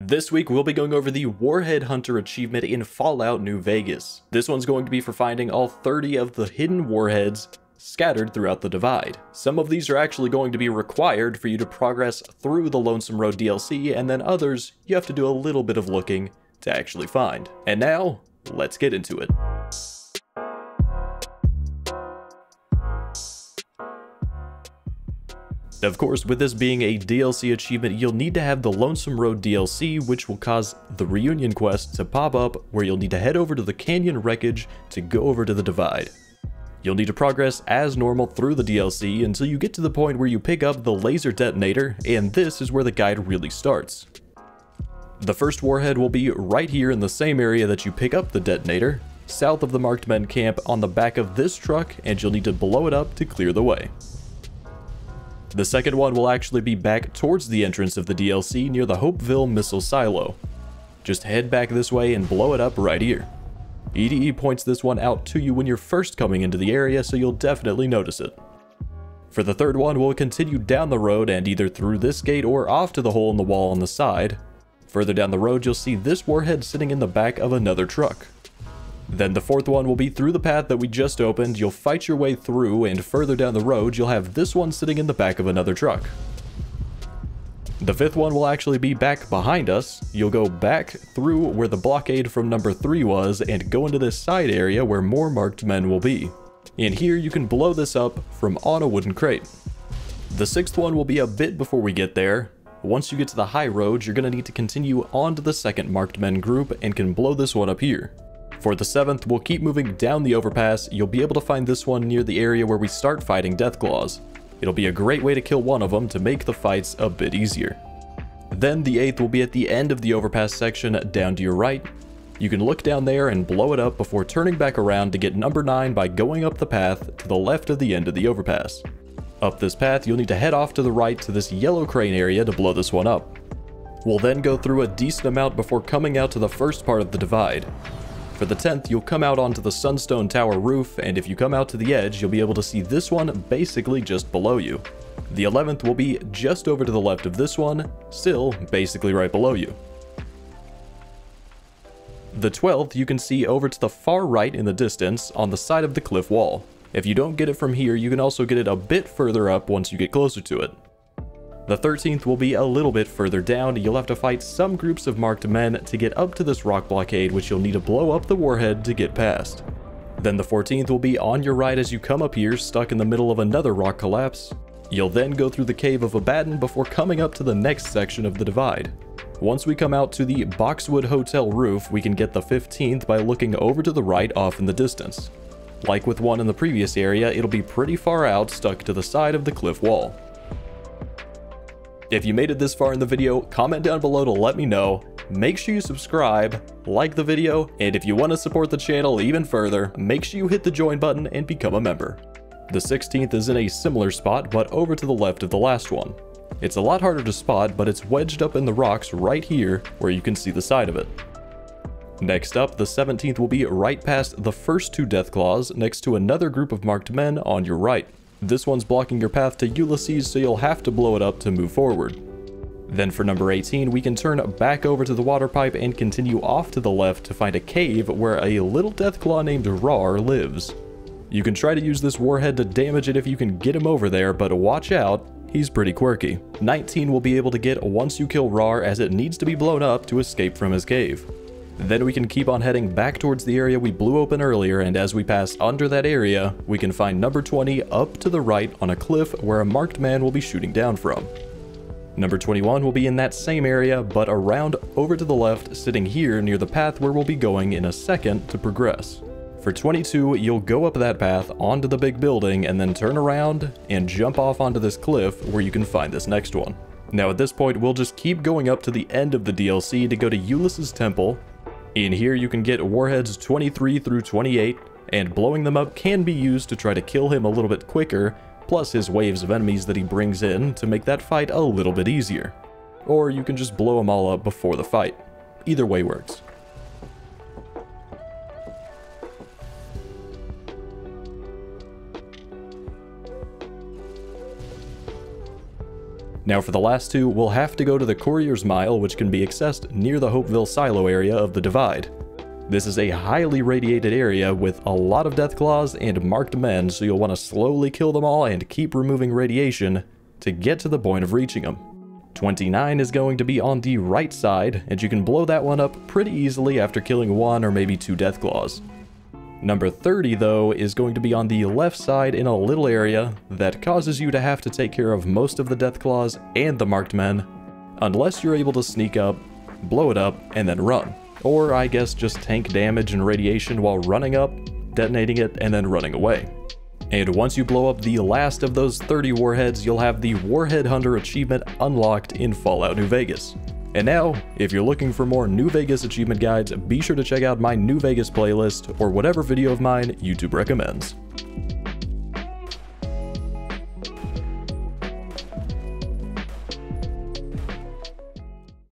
This week, we'll be going over the Warhead Hunter achievement in Fallout New Vegas. This one's going to be for finding all 30 of the hidden warheads scattered throughout the Divide. Some of these are actually going to be required for you to progress through the Lonesome Road DLC, and then others you have to do a little bit of looking to actually find. And now, let's get into it. Of course, with this being a DLC achievement, you'll need to have the Lonesome Road DLC, which will cause the reunion quest to pop up, where you'll need to head over to the canyon wreckage to go over to the Divide. You'll need to progress as normal through the DLC until you get to the point where you pick up the laser detonator, and this is where the guide really starts. The first warhead will be right here in the same area that you pick up the detonator, south of the marked men camp on the back of this truck, and you'll need to blow it up to clear the way. The second one will actually be back towards the entrance of the DLC near the Hopeville missile silo. Just head back this way and blow it up right here. EDE points this one out to you when you're first coming into the area, so you'll definitely notice it. For the third one, we'll continue down the road and either through this gate or off to the hole in the wall on the side. Further down the road, you'll see this warhead sitting in the back of another truck. Then the fourth one will be through the path that we just opened. You'll fight your way through, and further down the road, you'll have this one sitting in the back of another truck. The fifth one will actually be back behind us. You'll go back through where the blockade from number 3 was and go into this side area where more marked men will be. And here you can blow this up from on a wooden crate. The sixth one will be a bit before we get there. Once you get to the high road, you're going to need to continue on to the second marked men group and can blow this one up here. For the seventh, we'll keep moving down the overpass. You'll be able to find this one near the area where we start fighting Deathclaws. It'll be a great way to kill one of them to make the fights a bit easier. Then the eighth will be at the end of the overpass section down to your right. You can look down there and blow it up before turning back around to get number 9 by going up the path to the left of the end of the overpass. Up this path, you'll need to head off to the right to this yellow crane area to blow this one up. We'll then go through a decent amount before coming out to the first part of the Divide. For the 10th, you'll come out onto the Sunstone Tower roof, and if you come out to the edge, you'll be able to see this one basically just below you. The 11th will be just over to the left of this one, still basically right below you. The 12th you can see over to the far right in the distance on the side of the cliff wall. If you don't get it from here, you can also get it a bit further up once you get closer to it. The 13th will be a little bit further down. You'll have to fight some groups of marked men to get up to this rock blockade, which you'll need to blow up the warhead to get past. Then the 14th will be on your right as you come up here, stuck in the middle of another rock collapse. You'll then go through the Cave of Abaddon before coming up to the next section of the Divide. Once we come out to the Boxwood Hotel roof, we can get the 15th by looking over to the right off in the distance. Like with one in the previous area, it'll be pretty far out, stuck to the side of the cliff wall. If you made it this far in the video, comment down below to let me know. Make sure you subscribe, like the video, and if you want to support the channel even further, make sure you hit the join button and become a member. The 16th is in a similar spot, but over to the left of the last one. It's a lot harder to spot, but it's wedged up in the rocks right here where you can see the side of it. Next up, the 17th will be right past the first 2 Deathclaws next to another group of marked men on your right. This one's blocking your path to Ulysses, so you'll have to blow it up to move forward. Then for number 18, we can turn back over to the water pipe and continue off to the left to find a cave where a little Deathclaw named Rar lives. You can try to use this warhead to damage it if you can get him over there, but watch out, he's pretty quirky. 19 will be able to get once you kill Rar, as it needs to be blown up to escape from his cave. Then we can keep on heading back towards the area we blew open earlier, and as we pass under that area, we can find number 20 up to the right on a cliff where a marked man will be shooting down from. Number 21 will be in that same area, but around over to the left, sitting here near the path where we'll be going in a second to progress. For 22, you'll go up that path onto the big building and then turn around and jump off onto this cliff where you can find this next one. Now at this point, we'll just keep going up to the end of the DLC to go to Ulysses' temple. In here you can get warheads 23 through 28, and blowing them up can be used to try to kill him a little bit quicker, plus his waves of enemies that he brings in to make that fight a little bit easier. Or you can just blow them all up before the fight. Either way works. Now for the last two, we'll have to go to the Courier's Mile, which can be accessed near the Hopeville silo area of the Divide. This is a highly radiated area with a lot of Deathclaws and marked men, so you'll want to slowly kill them all and keep removing radiation to get to the point of reaching them. 29 is going to be on the right side, and you can blow that one up pretty easily after killing 1 or maybe 2 Deathclaws. Number 30, though, is going to be on the left side in a little area that causes you to have to take care of most of the Deathclaws and the marked men, unless you're able to sneak up, blow it up, and then run. Or I guess just tank damage and radiation while running up, detonating it, and then running away. And once you blow up the last of those 30 warheads, you'll have the Warhead Hunter achievement unlocked in Fallout New Vegas. And now, if you're looking for more New Vegas achievement guides, be sure to check out my New Vegas playlist or whatever video of mine YouTube recommends.